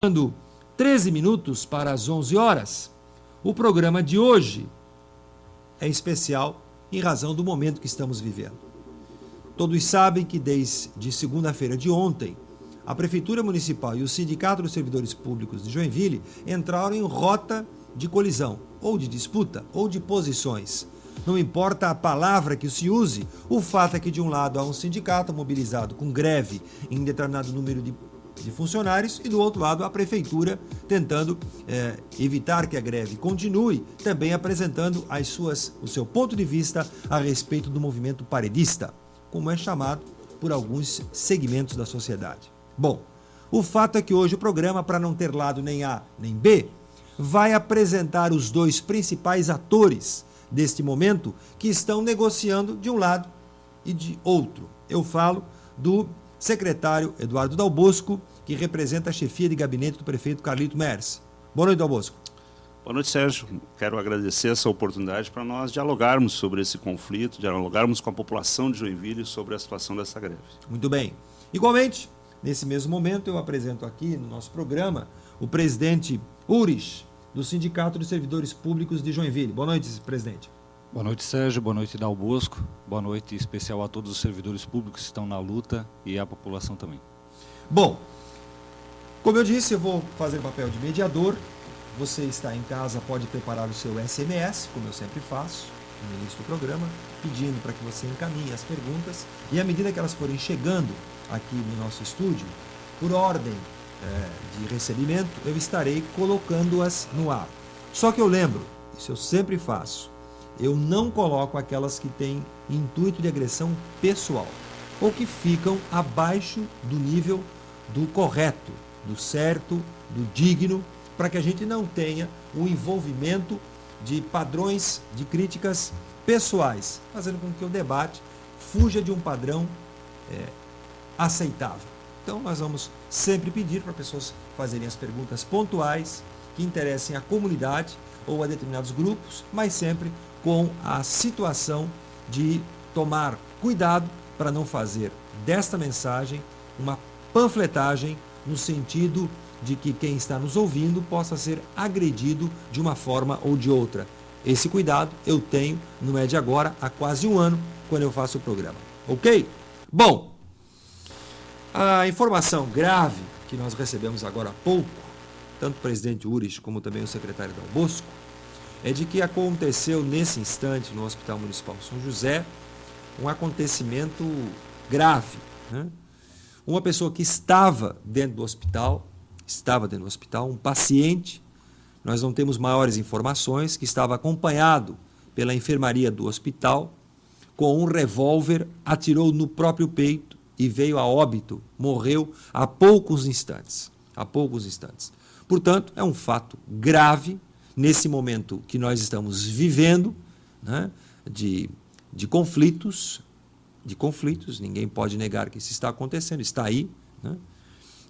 Faltando 13 minutos para as 11 horas, o programa de hoje é especial em razão do momento que estamos vivendo. Todos sabem que desde segunda-feira de ontem, a Prefeitura Municipal e o Sindicato dos Servidores Públicos de Joinville entraram em rota de colisão, ou de disputa, ou de posições. Não importa a palavra que se use, o fato é que de um lado há um sindicato mobilizado com greve em determinado número de funcionários e do outro lado a prefeitura tentando evitar que a greve continue, também apresentando o seu ponto de vista a respeito do movimento paredista, como é chamado por alguns segmentos da sociedade. Bom, o fato é que hoje o programa, para não ter lado nem A nem B, vai apresentar os dois principais atores deste momento que estão negociando de um lado e de outro. Eu falo do secretário Eduardo Dal Bosco, que representa a chefia de gabinete do prefeito Carlito Mers. Boa noite, Dal Bosco. Boa noite, Sérgio. Quero agradecer essa oportunidade para nós dialogarmos sobre esse conflito, dialogarmos com a população de Joinville sobre a situação dessa greve. Muito bem. Igualmente, nesse mesmo momento, eu apresento aqui no nosso programa o presidente Uris, do Sindicato dos Servidores Públicos de Joinville. Boa noite, presidente. Boa noite, Sérgio. Boa noite, Dal Bosco. Boa noite especial a todos os servidores públicos que estão na luta e a população também. Bom, como eu disse, eu vou fazer o papel de mediador. Você está em casa, pode preparar o seu SMS, como eu sempre faço, no início do programa, pedindo para que você encaminhe as perguntas. E à medida que elas forem chegando aqui no nosso estúdio, por ordem de recebimento, eu estarei colocando-as no ar. Só que eu lembro, isso eu sempre faço, eu não coloco aquelas que têm intuito de agressão pessoal ou que ficam abaixo do nível do correto, do certo, do digno, para que a gente não tenha o envolvimento de padrões de críticas pessoais, fazendo com que o debate fuja de um padrão aceitável. Então, nós vamos sempre pedir para pessoas fazerem as perguntas pontuais que interessem à comunidade ou a determinados grupos, mas sempre com a situação de tomar cuidado para não fazer desta mensagem uma panfletagem no sentido de que quem está nos ouvindo possa ser agredido de uma forma ou de outra. Esse cuidado eu tenho, não é de agora, há quase um ano, quando eu faço o programa. Ok? Bom, a informação grave que nós recebemos agora há pouco, tanto o presidente Uris como também o secretário Dal Bosco, é de que aconteceu nesse instante no Hospital Municipal São José um acontecimento grave, né? Uma pessoa que estava dentro do hospital, um paciente, nós não temos maiores informações, que estava acompanhado pela enfermaria do hospital, com um revólver, atirou no próprio peito e veio a óbito, morreu há poucos instantes. Portanto, é um fato grave, nesse momento que nós estamos vivendo, né, de conflitos, ninguém pode negar que isso está acontecendo, está aí, né?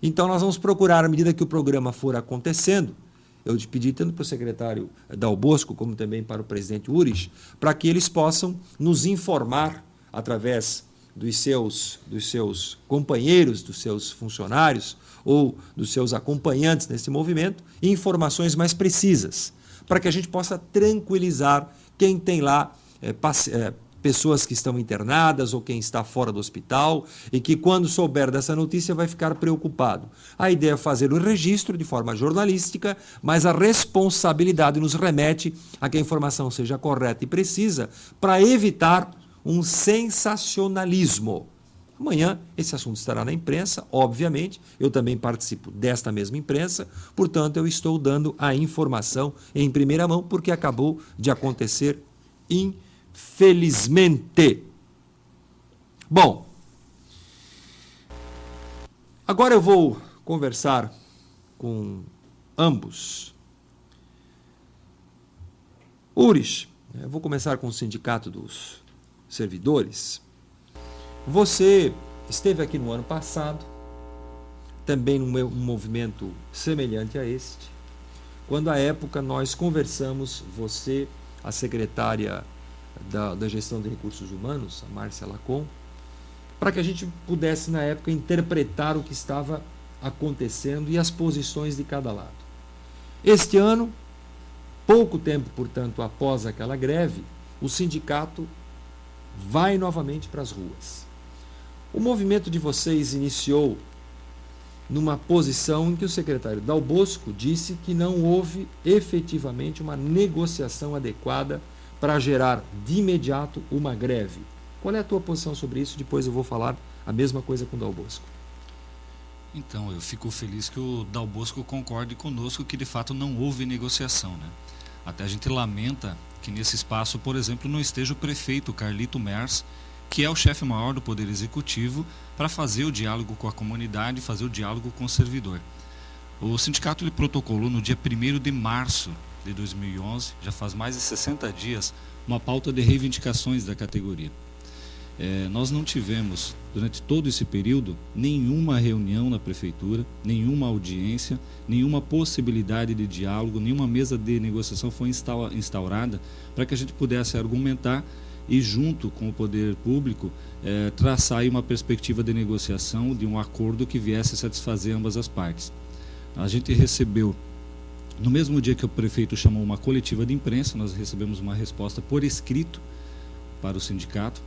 Então nós vamos procurar, à medida que o programa for acontecendo, eu te pedi tanto para o secretário Dal Bosco, como também para o presidente Uris, para que eles possam nos informar, através dos seus companheiros, dos seus funcionários ou dos seus acompanhantes nesse movimento, informações mais precisas, para que a gente possa tranquilizar quem tem lá pessoas que estão internadas ou quem está fora do hospital e que, quando souber dessa notícia, vai ficar preocupado. A ideia é fazer o registro de forma jornalística, mas a responsabilidade nos remete a que a informação seja correta e precisa para evitar um sensacionalismo. Amanhã esse assunto estará na imprensa, obviamente, eu também participo desta mesma imprensa, portanto eu estou dando a informação em primeira mão porque acabou de acontecer infelizmente. Bom, agora eu vou conversar com ambos. Uris, eu vou começar com o Sindicato dos Servidores. Você esteve aqui no ano passado, também num movimento semelhante a este, quando à época nós conversamos, você, a secretária da Gestão de Recursos Humanos, a Márcia Lacon, para que a gente pudesse, na época, interpretar o que estava acontecendo e as posições de cada lado. Este ano, pouco tempo, portanto, após aquela greve, o sindicato vai novamente para as ruas. O movimento de vocês iniciou numa posição em que o secretário Dal Bosco disse que não houve efetivamente uma negociação adequada para gerar de imediato uma greve. Qual é a tua posição sobre isso? Depois eu vou falar a mesma coisa com o Dal Bosco. Então, eu fico feliz que o Dal Bosco concorde conosco que de fato não houve negociação, né? Até a gente lamenta que nesse espaço, por exemplo, não esteja o prefeito Carlito Mers, que é o chefe maior do Poder Executivo, para fazer o diálogo com a comunidade, fazer o diálogo com o servidor. O sindicato ele protocolou no dia 1º de março de 2011, já faz mais de 60 dias, uma pauta de reivindicações da categoria. Nós não tivemos, durante todo esse período, nenhuma reunião na prefeitura, nenhuma audiência, nenhuma possibilidade de diálogo, nenhuma mesa de negociação foi instaurada para que a gente pudesse argumentar e, junto com o poder público, traçar aí uma perspectiva de negociação, de um acordo que viesse a satisfazer ambas as partes. A gente recebeu, no mesmo dia que o prefeito chamou uma coletiva de imprensa, nós recebemos uma resposta por escrito para o sindicato,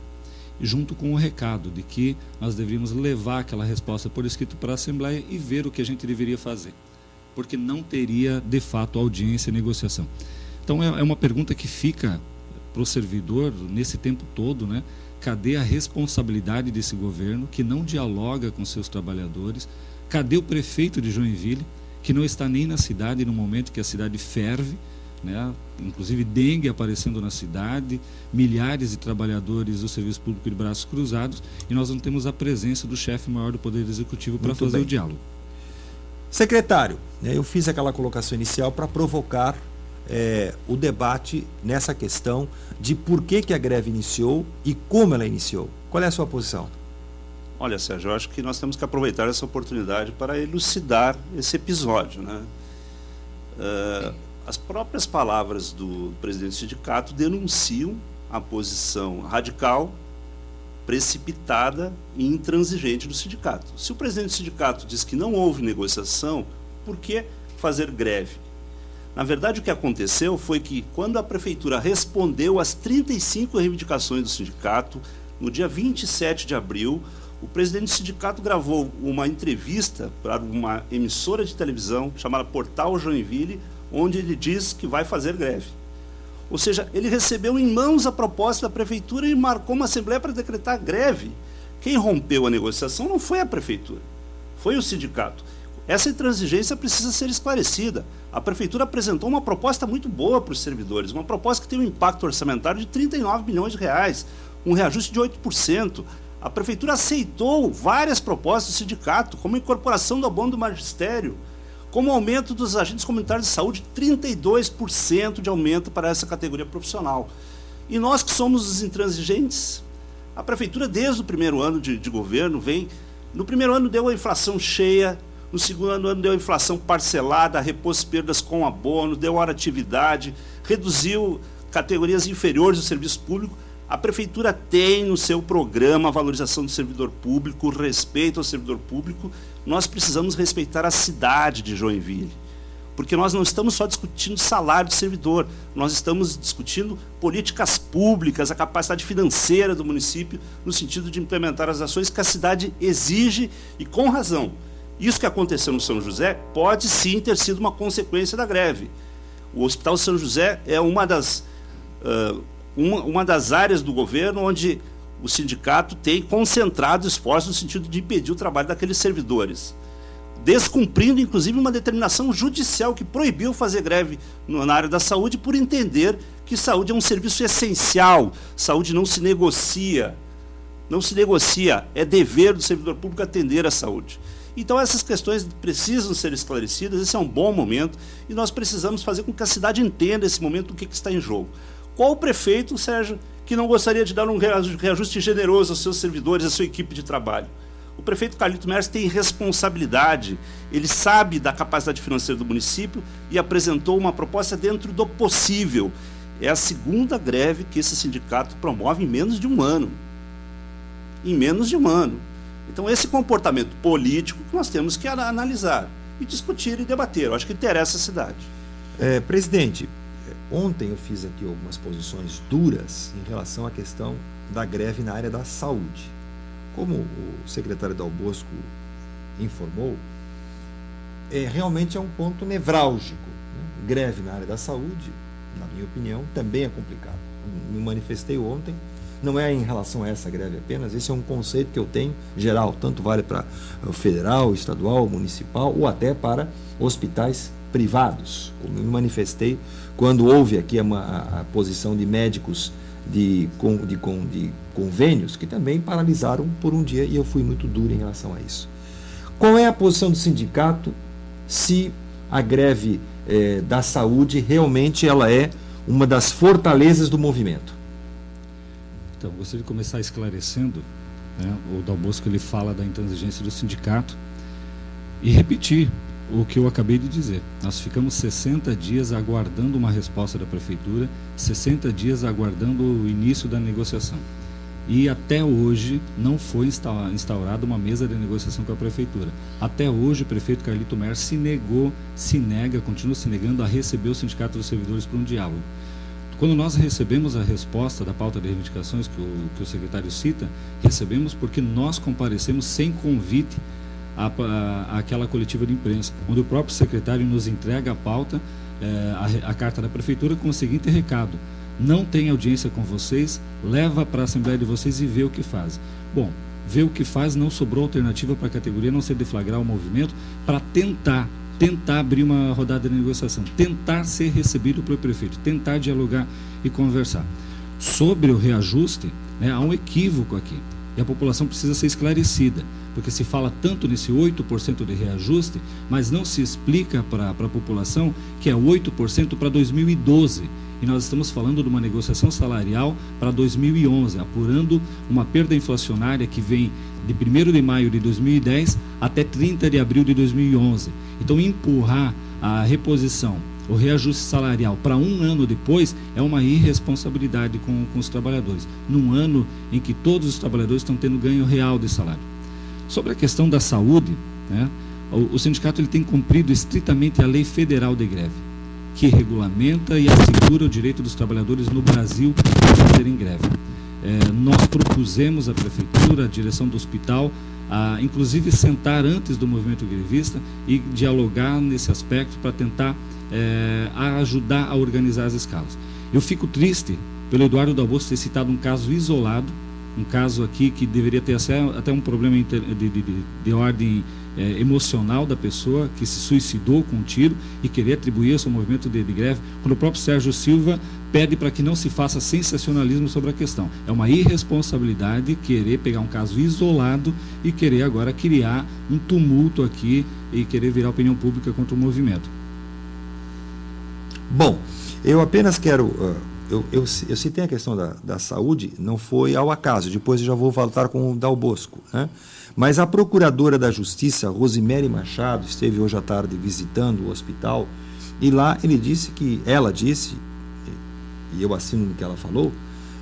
junto com o recado de que nós deveríamos levar aquela resposta por escrito para a Assembleia e ver o que a gente deveria fazer, porque não teria, de fato, audiência e negociação. Então, é uma pergunta que fica para o servidor, nesse tempo todo, né? Cadê a responsabilidade desse governo, que não dialoga com seus trabalhadores? Cadê o prefeito de Joinville, que não está nem na cidade no momento que a cidade ferve, né? Inclusive dengue aparecendo na cidade, milhares de trabalhadores do serviço público de braços cruzados, e nós não temos a presença do chefe maior do Poder Executivo para fazer o diálogo. Secretário, eu fiz aquela colocação inicial para provocar o debate nessa questão de por que a greve iniciou e como ela iniciou. Qual é a sua posição? Olha, Sérgio, eu acho que nós temos que aproveitar essa oportunidade para elucidar esse episódio, né? As próprias palavras do presidente do sindicato denunciam a posição radical, precipitada e intransigente do sindicato. Se o presidente do sindicato diz que não houve negociação, por que fazer greve? Na verdade, o que aconteceu foi que, quando a prefeitura respondeu às 35 reivindicações do sindicato, no dia 27 de abril, o presidente do sindicato gravou uma entrevista para uma emissora de televisão chamada Portal Joinville, onde ele diz que vai fazer greve. Ou seja, ele recebeu em mãos a proposta da prefeitura e marcou uma assembleia para decretar greve. Quem rompeu a negociação não foi a prefeitura, foi o sindicato. Essa intransigência precisa ser esclarecida. A prefeitura apresentou uma proposta muito boa para os servidores, uma proposta que tem um impacto orçamentário de 39 milhões de reais, um reajuste de 8%. A prefeitura aceitou várias propostas do sindicato, como a incorporação do abono do magistério, como o aumento dos agentes comunitários de saúde, 32% de aumento para essa categoria profissional. E nós que somos os intransigentes, a prefeitura, desde o primeiro ano de governo, no primeiro ano deu a inflação cheia, no segundo ano deu a inflação parcelada, repôs perdas com abono, deu hora atividade, reduziu categorias inferiores do serviço público. A prefeitura tem no seu programa a valorização do servidor público, o respeito ao servidor público. Nós precisamos respeitar a cidade de Joinville, porque nós não estamos só discutindo salário de servidor, nós estamos discutindo políticas públicas, a capacidade financeira do município, no sentido de implementar as ações que a cidade exige, e com razão. Isso que aconteceu no São José pode sim ter sido uma consequência da greve. O Hospital São José é uma das áreas do governo onde o sindicato tem concentrado esforços no sentido de impedir o trabalho daqueles servidores, descumprindo inclusive uma determinação judicial que proibiu fazer greve na área da saúde, por entender que saúde é um serviço essencial, saúde não se negocia, é dever do servidor público atender a saúde. Então essas questões precisam ser esclarecidas, esse é um bom momento, e nós precisamos fazer com que a cidade entenda esse momento, o que está em jogo. Qual o prefeito, Sérgio, que não gostaria de dar um reajuste generoso aos seus servidores, à sua equipe de trabalho? O prefeito Carlito Mers tem responsabilidade, ele sabe da capacidade financeira do município e apresentou uma proposta dentro do possível. É a segunda greve que esse sindicato promove em menos de um ano. Em menos de um ano. Então, esse comportamento político que nós temos que analisar e discutir e debater. Eu acho que interessa a cidade. Presidente, ontem eu fiz aqui algumas posições duras em relação à questão da greve na área da saúde. Como o secretário Dal Bosco informou, realmente é um ponto nevrálgico, né? Greve na área da saúde, na minha opinião, também é complicado. Me manifestei ontem, não é em relação a essa greve apenas, esse é um conceito que eu tenho geral, tanto vale para o federal, estadual, municipal ou até para hospitais privados. Como eu me manifestei quando houve aqui a posição de médicos de convênios que também paralisaram por um dia e eu fui muito duro em relação a isso. Qual é a posição do sindicato se a greve da saúde realmente ela é uma das fortalezas do movimento? Então, gostaria de começar esclarecendo, né, o Dal Bosco ele fala da intransigência do sindicato e repetir o que eu acabei de dizer. Nós ficamos 60 dias aguardando uma resposta da prefeitura, 60 dias aguardando o início da negociação. E até hoje não foi instaurada uma mesa de negociação com a prefeitura. Até hoje o prefeito Carlito Mer continua se negando a receber o Sindicato dos Servidores para um diálogo. Quando nós recebemos a resposta da pauta de reivindicações que o secretário cita, recebemos porque nós comparecemos sem convite àquela coletiva de imprensa, onde o próprio secretário nos entrega a pauta, a carta da prefeitura com o seguinte recado: não tem audiência com vocês, leva para a Assembleia de vocês e vê o que faz. Bom, vê o que faz, não sobrou alternativa para a categoria, não ser deflagrar o movimento para tentar abrir uma rodada de negociação, tentar ser recebido pelo prefeito, tentar dialogar e conversar. Sobre o reajuste, né, há um equívoco aqui, e a população precisa ser esclarecida, porque se fala tanto nesse 8% de reajuste, mas não se explica para a população que é 8% para 2012, e nós estamos falando de uma negociação salarial para 2011, apurando uma perda inflacionária que vem de 1º de maio de 2010 até 30 de abril de 2011. Então, empurrar a reposição, o reajuste salarial para um ano depois é uma irresponsabilidade com os trabalhadores, num ano em que todos os trabalhadores estão tendo ganho real de salário. Sobre a questão da saúde, né, o sindicato ele tem cumprido estritamente a lei federal de greve, que regulamenta e assegura o direito dos trabalhadores no Brasil de fazerem greve. Nós propusemos à prefeitura, à direção do hospital, a inclusive sentar antes do movimento grevista e dialogar nesse aspecto para tentar ajudar a organizar as escalas. Eu fico triste pelo Eduardo Dal Bosco ter citado um caso isolado, um caso aqui que deveria ter até um problema de ordem emocional da pessoa que se suicidou com um tiro e querer atribuir isso ao movimento de greve, quando o próprio Sérgio Silva pede para que não se faça sensacionalismo sobre a questão. É uma irresponsabilidade querer pegar um caso isolado e querer agora criar um tumulto aqui e querer virar opinião pública contra o movimento. Bom, eu apenas quero... Eu citei a questão da saúde, não foi ao acaso, depois eu já vou voltar com o Dal Bosco, né? Mas a procuradora da Justiça, Rosemary Machado, esteve hoje à tarde visitando o hospital e lá ela disse, e eu assino no que ela falou,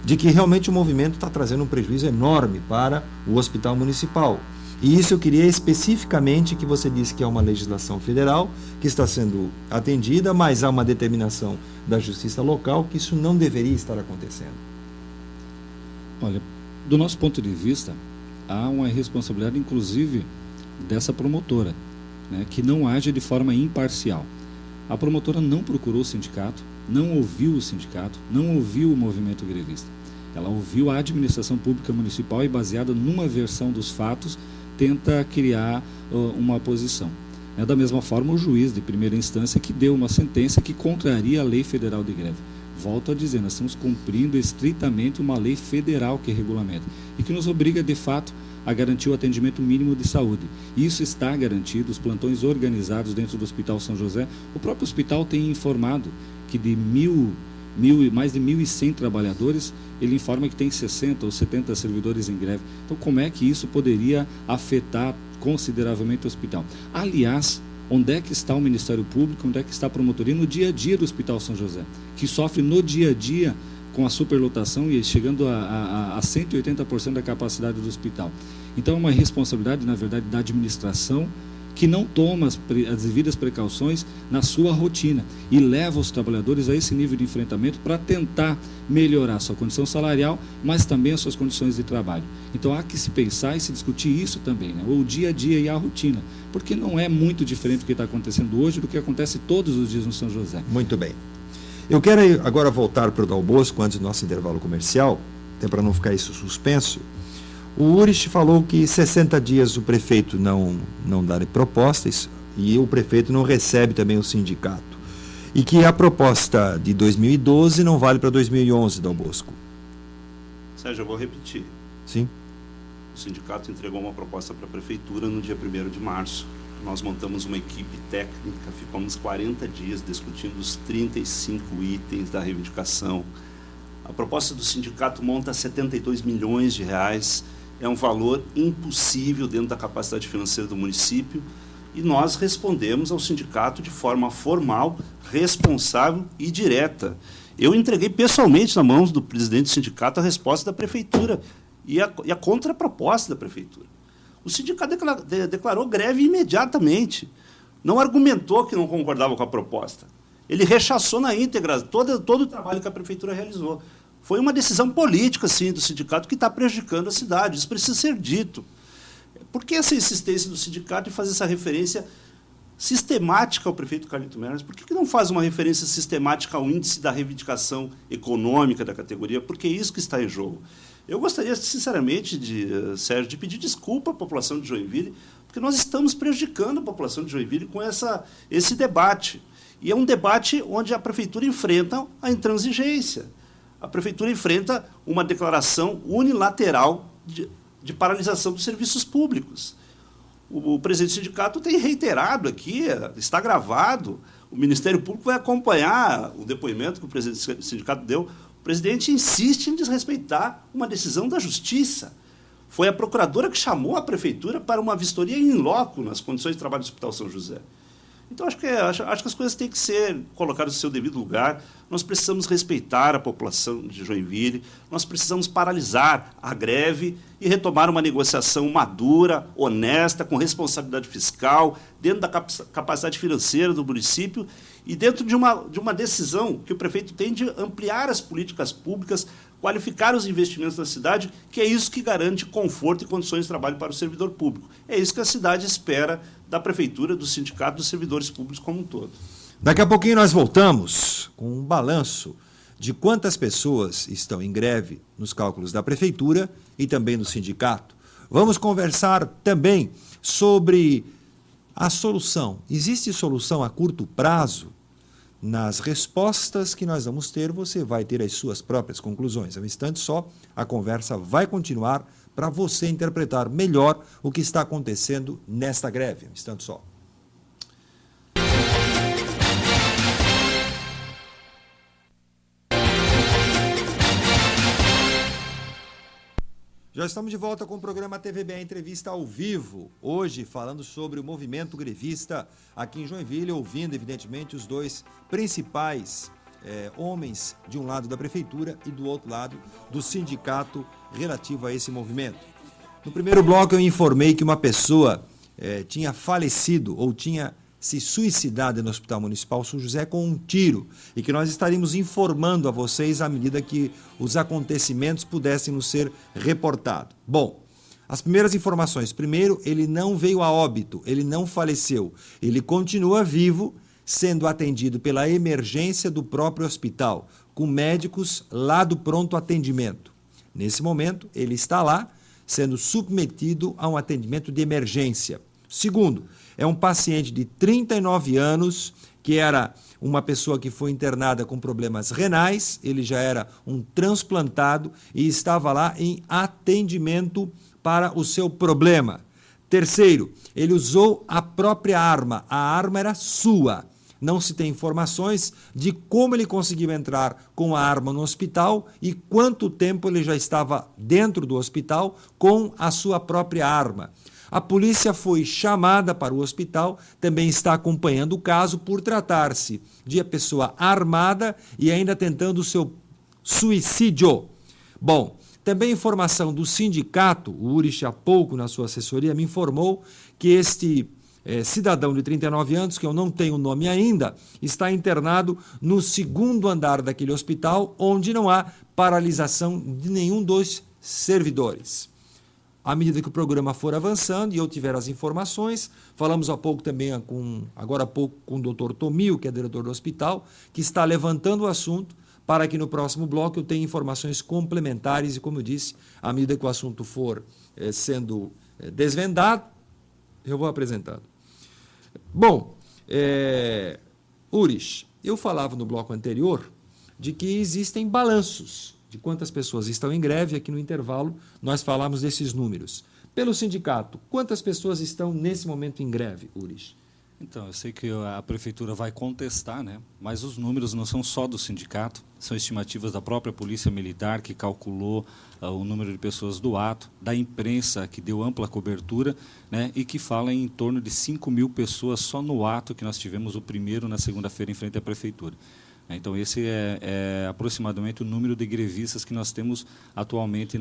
de que realmente o movimento está trazendo um prejuízo enorme para o hospital municipal. E isso eu queria especificamente que você disse que é uma legislação federal que está sendo atendida, mas há uma determinação da justiça local que isso não deveria estar acontecendo. Olha, do nosso ponto de vista, há uma responsabilidade inclusive dessa promotora, né, que não age de forma imparcial. A promotora não procurou o sindicato, não ouviu o sindicato, não ouviu o movimento grevista. Ela ouviu a administração pública municipal e, baseada numa versão dos fatos, tenta criar uma posição. Da mesma forma, o juiz de primeira instância que deu uma sentença que contraria a lei federal de greve. Volto a dizer, nós estamos cumprindo estritamente uma lei federal que regulamenta e que nos obriga, de fato, a garantir o atendimento mínimo de saúde. Isso está garantido, os plantões organizados dentro do Hospital São José. O próprio hospital tem informado que de mais de 1.100 trabalhadores, ele informa que tem 60 ou 70 servidores em greve. Então, como é que isso poderia afetar consideravelmente o hospital? Aliás, onde é que está o Ministério Público, onde é que está a promotoria no dia a dia do Hospital São José, que sofre no dia a dia com a superlotação e chegando a 180% da capacidade do hospital? Então é uma responsabilidade, na verdade, da administração, que não toma as devidas precauções na sua rotina e leva os trabalhadores a esse nível de enfrentamento para tentar melhorar a sua condição salarial, mas também as suas condições de trabalho. Então há que se pensar e se discutir isso também, né? O dia a dia e a rotina, porque não é muito diferente do que está acontecendo hoje do que acontece todos os dias no São José. Muito bem. Eu quero agora voltar para o Dal Bosco antes do nosso intervalo comercial, até para não ficar isso suspenso. O Urich falou que 60 dias o prefeito não dá propostas e o prefeito não recebe também o sindicato. E que a proposta de 2012 não vale para 2011, Dal Bosco. Sérgio, eu vou repetir. Sim. O sindicato entregou uma proposta para a prefeitura no dia 1º de março. Nós montamos uma equipe técnica, ficamos 40 dias discutindo os 35 itens da reivindicação. A proposta do sindicato monta 72 milhões de reais. É um valor impossível dentro da capacidade financeira do município e nós respondemos ao sindicato de forma formal, responsável e direta. Eu entreguei pessoalmente na mão do presidente do sindicato a resposta da prefeitura e a contraproposta da prefeitura. O sindicato declarou greve imediatamente, não argumentou que não concordava com a proposta. Ele rechaçou na íntegra todo o trabalho que a prefeitura realizou. Foi uma decisão política, sim, do sindicato que está prejudicando a cidade. Isso precisa ser dito. Por que essa insistência do sindicato em fazer essa referência sistemática ao prefeito Carlito Merias? Por que não faz uma referência sistemática ao índice da reivindicação econômica da categoria? Porque é isso que está em jogo. Eu gostaria, sinceramente, Sérgio, de pedir desculpa à população de Joinville, porque nós estamos prejudicando a população de Joinville com esse debate. E é um debate onde a prefeitura enfrenta a intransigência. A prefeitura enfrenta uma declaração unilateral de paralisação dos serviços públicos. O presidente do sindicato tem reiterado aqui, está gravado, o Ministério Público vai acompanhar o depoimento que o presidente do sindicato deu. O presidente insiste em desrespeitar uma decisão da Justiça. Foi a procuradora que chamou a prefeitura para uma vistoria in loco nas condições de trabalho do Hospital São José. Então, acho que as coisas têm que ser colocadas no seu devido lugar. Nós precisamos respeitar a população de Joinville, nós precisamos paralisar a greve e retomar uma negociação madura, honesta, com responsabilidade fiscal, dentro da capacidade financeira do município e dentro de uma decisão que o prefeito tem de ampliar as políticas públicas, qualificar os investimentos na cidade, que é isso que garante conforto e condições de trabalho para o servidor público. É isso que a cidade espera da prefeitura, do sindicato, dos servidores públicos como um todo. Daqui a pouquinho nós voltamos com um balanço de quantas pessoas estão em greve nos cálculos da prefeitura e também do sindicato. Vamos conversar também sobre a solução. Existe solução a curto prazo? Nas respostas que nós vamos ter, você vai ter as suas próprias conclusões. É um instante só, a conversa vai continuar para você interpretar melhor o que está acontecendo nesta greve. Um instante só. Já estamos de volta com o programa TVBA Entrevista ao vivo, hoje falando sobre o movimento grevista aqui em Joinville, ouvindo evidentemente os dois principais homens de um lado da prefeitura e do outro lado do sindicato relativo a esse movimento. No primeiro bloco eu informei que uma pessoa tinha falecido ou tinha se suicidado no Hospital Municipal São José com um tiro e que nós estaríamos informando a vocês à medida que os acontecimentos pudessem nos ser reportados. Bom, as primeiras informações. Primeiro, ele não veio a óbito, ele não faleceu. Ele continua vivo, sendo atendido pela emergência do próprio hospital, com médicos lá do pronto atendimento. Nesse momento, ele está lá, sendo submetido a um atendimento de emergência. Segundo, é um paciente de 39 anos, que era uma pessoa que foi internada com problemas renais, ele já era um transplantado e estava lá em atendimento para o seu problema. Terceiro, ele usou a própria arma, a arma era sua. Não se tem informações de como ele conseguiu entrar com a arma no hospital e quanto tempo ele já estava dentro do hospital com a sua própria arma. A polícia foi chamada para o hospital, também está acompanhando o caso por tratar-se de pessoa armada e ainda tentando o seu suicídio. Bom, Também informação do sindicato, o Urich há pouco na sua assessoria me informou que este cidadão de 39 anos, que eu não tenho o nome ainda, está internado no 2º andar daquele hospital, onde não há paralisação de nenhum dos servidores. À medida que o programa for avançando e eu tiver as informações, falamos agora há pouco com o Dr. Tomil, que é diretor do hospital, que está levantando o assunto para que no próximo bloco eu tenha informações complementares e, como eu disse, à medida que o assunto for sendo desvendado, eu vou apresentando. Bom, Urich, eu falava no bloco anterior de que existem balanços de quantas pessoas estão em greve. Aqui no intervalo nós falamos desses números. Pelo sindicato, quantas pessoas estão nesse momento em greve, Urich? Então, eu sei que a prefeitura vai contestar, né? Mas os números não são só do sindicato, são estimativas da própria Polícia Militar, que calculou o número de pessoas do ato, da imprensa, que deu ampla cobertura, né? E que fala em torno de 5.000 pessoas só no ato que nós tivemos o primeiro na segunda-feira em frente à prefeitura. Então, esse é aproximadamente o número de grevistas que nós temos atualmente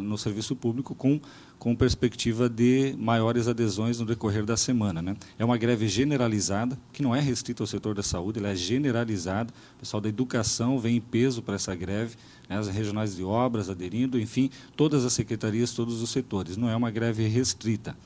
no serviço público, com perspectiva de maiores adesões no decorrer da semana, né? É uma greve generalizada, que não é restrita ao setor da saúde, ela é generalizada. O pessoal da educação vem em peso para essa greve, né? As regionais de obras aderindo, enfim, todas as secretarias, todos os setores. Não é uma greve restrita.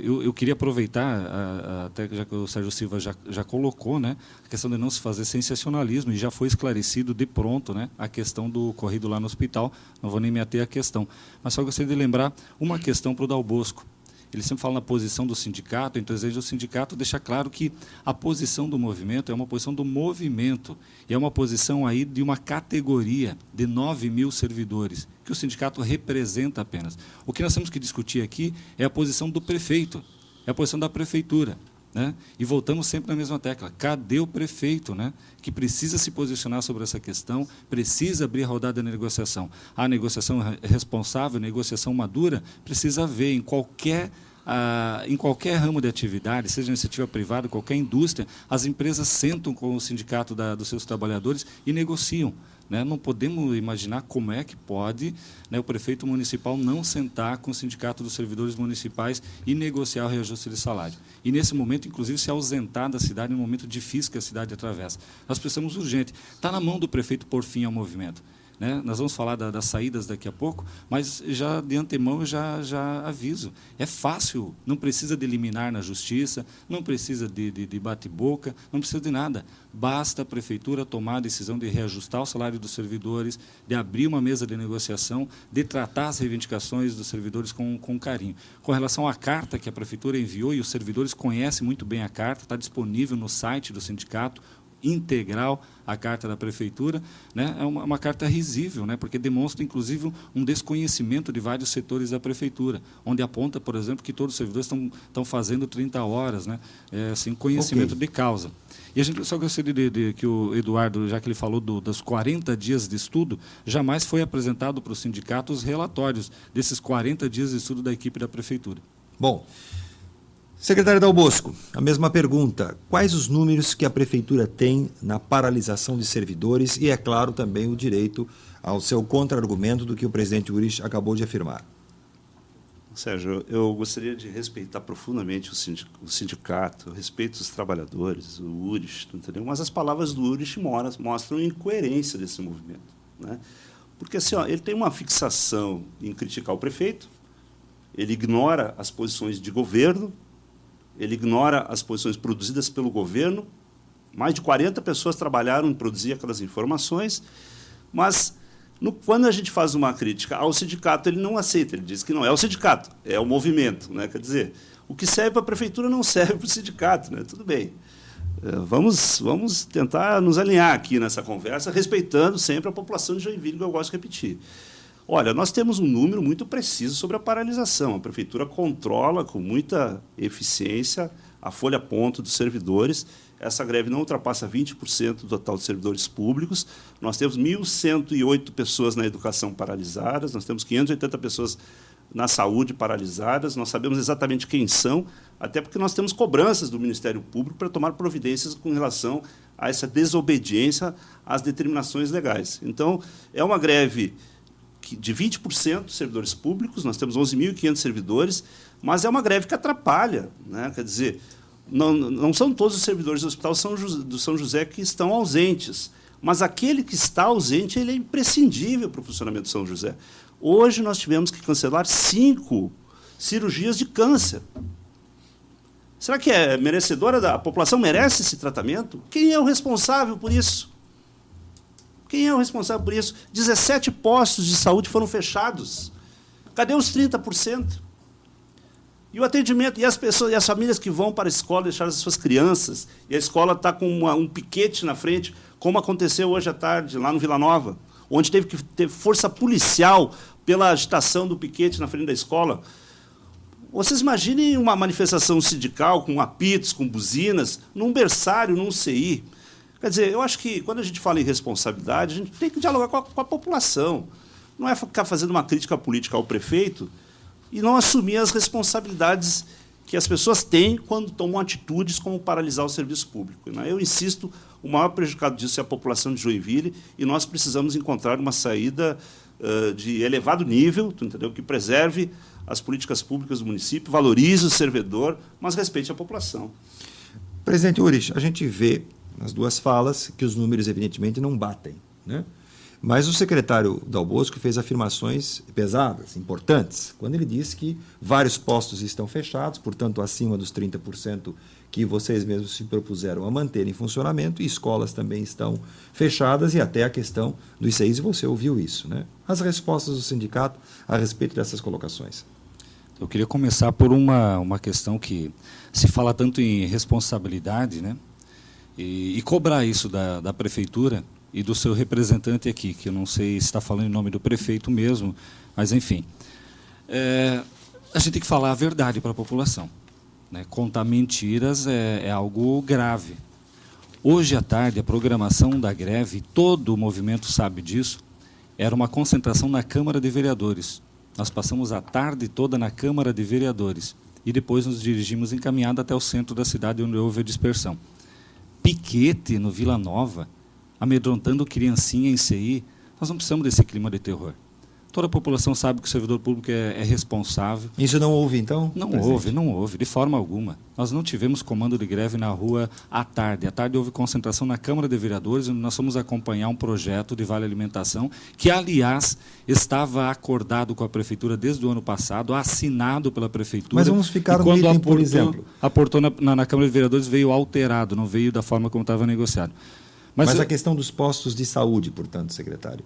Eu queria aproveitar, até já que o Sérgio Silva já colocou, né, a questão de não se fazer sensacionalismo, e já foi esclarecido de pronto, né, a questão do ocorrido lá no hospital, não vou nem me ater à questão. Mas só gostaria de lembrar uma questão para o Dal Bosco. Ele sempre fala na posição do sindicato, então o sindicato deixa claro que a posição do movimento é uma posição do movimento, e é uma posição aí de uma categoria de 9.000 servidores, que o sindicato representa apenas. O que nós temos que discutir aqui é a posição do prefeito, é a posição da prefeitura, né? E voltamos sempre na mesma tecla. Cadê o prefeito, né? Que precisa se posicionar sobre essa questão, precisa abrir a rodada de negociação. A negociação responsável, negociação madura, precisa haver em qualquer ramo de atividade, seja iniciativa privada, qualquer indústria, as empresas sentam com o sindicato dos seus trabalhadores e negociam. Né? Não podemos imaginar como é que pode, né, o prefeito municipal não sentar com o sindicato dos servidores municipais e negociar o reajuste de salário. E, nesse momento, inclusive, se ausentar da cidade, num momento difícil que a cidade atravessa. Nós precisamos urgente. Está na mão do prefeito pôr fim ao movimento. Né? Nós vamos falar das saídas daqui a pouco, mas já de antemão eu já aviso. É fácil, não precisa de liminar na justiça, não precisa de bate-boca, não precisa de nada. Basta a prefeitura tomar a decisão de reajustar o salário dos servidores, de abrir uma mesa de negociação, de tratar as reivindicações dos servidores com carinho. Com relação à carta que a prefeitura enviou, e os servidores conhecem muito bem a carta, está disponível no site do sindicato, integral a carta da prefeitura, né? É uma carta risível, né? Porque demonstra, inclusive, um desconhecimento de vários setores da prefeitura, onde aponta, por exemplo, que todos os servidores estão fazendo 30 horas, né? Assim, conhecimento de causa. E a gente só gostaria de que o Eduardo, já que ele falou dos 40 dias de estudo, jamais foi apresentado para o sindicato os relatórios desses 40 dias de estudo da equipe da prefeitura. Bom, secretário Dal Bosco, a mesma pergunta. Quais os números que a prefeitura tem na paralisação de servidores e, é claro, também o direito ao seu contra-argumento do que o presidente Urich acabou de afirmar? Sérgio, eu gostaria de respeitar profundamente o sindicato, eu respeito os trabalhadores, o Urich, entendeu? Mas as palavras do Urich mostram a incoerência desse movimento, né? Porque assim, ele tem uma fixação em criticar o prefeito, ele ignora as posições de governo, ele ignora as posições produzidas pelo governo. Mais de 40 pessoas trabalharam em produzir aquelas informações, mas quando a gente faz uma crítica ao sindicato, ele não aceita, ele diz que não é o sindicato, é o movimento, né? Quer dizer, o que serve para a prefeitura não serve para o sindicato, né? Tudo bem. Vamos tentar nos alinhar aqui nessa conversa, respeitando sempre a população de Joinville, que eu gosto de repetir. Olha, nós temos um número muito preciso sobre a paralisação. A prefeitura controla com muita eficiência a folha-ponto dos servidores. Essa greve não ultrapassa 20% do total de servidores públicos. Nós temos 1.108 pessoas na educação paralisadas, nós temos 580 pessoas na saúde paralisadas, nós sabemos exatamente quem são, até porque nós temos cobranças do Ministério Público para tomar providências com relação a essa desobediência às determinações legais. Então, é uma greve de 20% dos servidores públicos, nós temos 11.500 servidores, mas é uma greve que atrapalha, né? Quer dizer, não são todos os servidores do Hospital do São José que estão ausentes, mas aquele que está ausente, ele é imprescindível para o funcionamento do São José. Hoje nós tivemos que cancelar 5 cirurgias de câncer. Será que é merecedora a população merece esse tratamento? Quem é o responsável por isso? Quem é o responsável por isso? 17 postos de saúde foram fechados. Cadê os 30%? E o atendimento, e as pessoas, e as famílias que vão para a escola deixar as suas crianças, e a escola está com um piquete na frente, como aconteceu hoje à tarde, lá no Vila Nova, onde teve que ter força policial pela agitação do piquete na frente da escola. Vocês imaginem uma manifestação sindical com apitos, com buzinas, num berçário, num CI. Quer dizer, eu acho que quando a gente fala em responsabilidade, a gente tem que dialogar com a população. Não é ficar fazendo uma crítica política ao prefeito e não assumir as responsabilidades que as pessoas têm quando tomam atitudes como paralisar o serviço público. Eu insisto, o maior prejudicado disso é a população de Joinville e nós precisamos encontrar uma saída de elevado nível, entendeu? Que preserve as políticas públicas do município, valorize o servidor, mas respeite a população. Presidente Urich, a gente vê nas duas falas que os números, evidentemente, não batem, né? Mas o secretário Dal Bosco fez afirmações pesadas, importantes, quando ele disse que vários postos estão fechados, portanto, acima dos 30% que vocês mesmos se propuseram a manter em funcionamento, e escolas também estão fechadas, e até a questão dos ICIs, e você ouviu isso, né? As respostas do sindicato a respeito dessas colocações. Eu queria começar por uma questão que se fala tanto em responsabilidade, né? E cobrar isso da prefeitura e do seu representante aqui, que eu não sei se está falando em nome do prefeito mesmo, mas, enfim. A gente tem que falar a verdade para a população, né? Contar mentiras é algo grave. Hoje à tarde, a programação da greve, todo o movimento sabe disso, era uma concentração na Câmara de Vereadores. Nós passamos a tarde toda na Câmara de Vereadores e depois nos dirigimos encaminhado até o centro da cidade, onde houve a dispersão. Piquete no Vila Nova, amedrontando criancinha em CI, nós não precisamos desse clima de terror. Toda a população sabe que o servidor público é responsável. Isso não houve, então? Não houve, de forma alguma. Nós não tivemos comando de greve na rua à tarde. À tarde houve concentração na Câmara de Vereadores, onde nós fomos acompanhar um projeto de Vale Alimentação, que, aliás, estava acordado com a Prefeitura desde o ano passado, assinado pela Prefeitura. Mas vamos ficar no item, por exemplo. Aportou na Câmara de Vereadores, veio alterado, não veio da forma como estava negociado. Mas a questão dos postos de saúde, portanto, secretário,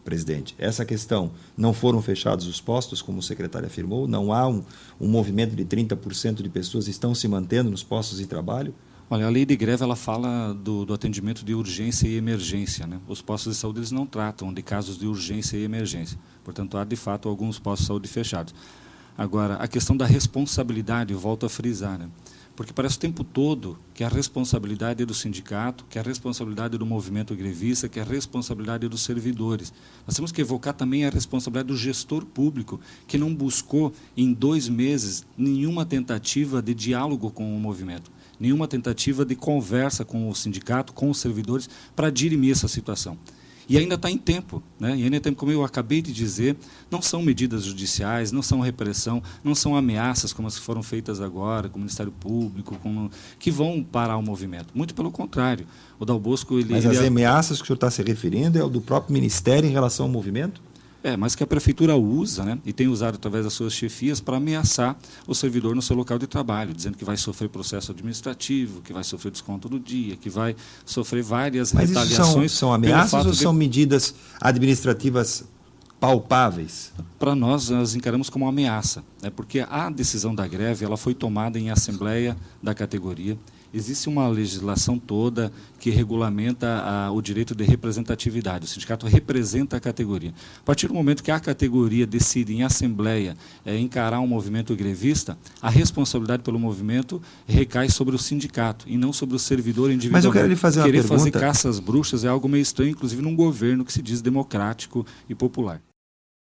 presidente, essa questão, não foram fechados os postos, como o secretário afirmou? Não há um movimento de 30% de pessoas que estão se mantendo nos postos de trabalho? Olha, a lei de greve ela fala do atendimento de urgência e emergência, né? Os postos de saúde eles não tratam de casos de urgência e emergência. Portanto, há, de fato, alguns postos de saúde fechados. Agora, a questão da responsabilidade, eu volto a frisar, né? Porque parece o tempo todo que a responsabilidade é do sindicato, que a responsabilidade é do movimento grevista, que a responsabilidade é dos servidores. Nós temos que evocar também a responsabilidade do gestor público, que não buscou, em 2 meses, nenhuma tentativa de diálogo com o movimento, nenhuma tentativa de conversa com o sindicato, com os servidores, para dirimir essa situação. E ainda está em tempo, né? E ainda tem, como eu acabei de dizer, não são medidas judiciais, não são repressão, não são ameaças como as que foram feitas agora, com o Ministério Público, que vão parar o movimento. Muito pelo contrário. O Dal Bosco... Mas as ameaças que o senhor está se referindo é o do próprio Ministério em relação ao movimento? Mas que a Prefeitura usa, né, e tem usado através das suas chefias para ameaçar o servidor no seu local de trabalho, dizendo que vai sofrer processo administrativo, que vai sofrer desconto do dia, que vai sofrer várias retaliações. Mas isso são ameaças ou são medidas administrativas palpáveis? Para nós encaramos como uma ameaça, né, porque a decisão da greve ela foi tomada em assembleia da categoria. Existe uma legislação toda que regulamenta o direito de representatividade. O sindicato representa a categoria. A partir do momento que a categoria decide em assembleia encarar um movimento grevista, a responsabilidade pelo movimento recai sobre o sindicato e não sobre o servidor individual. Mas eu quero lhe fazer uma pergunta. Querer fazer caça às bruxas é algo meio estranho, inclusive num governo que se diz democrático e popular.